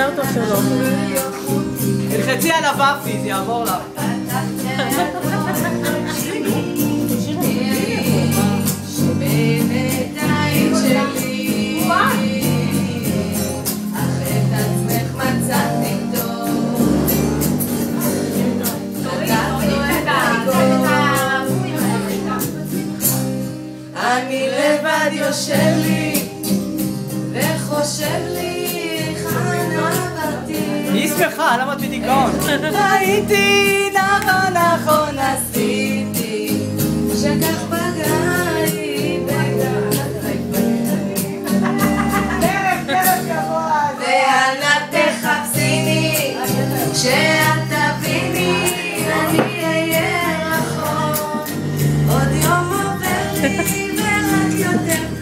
יותר טוב שלו. תלחצי על הבאפי, זה יעבור לך. שבינתיים שלי אך את עצמך מצאתי טוב אני לבד יושב לי וחושב לי איך עברתי היא שמחה, למה את בדיכאון? ראיתי נכון עשיתי שכך פגעתי ואנה תחפשיני כשאת תביני אני אהיה רחוק עוד יום עובר לי ורק יותר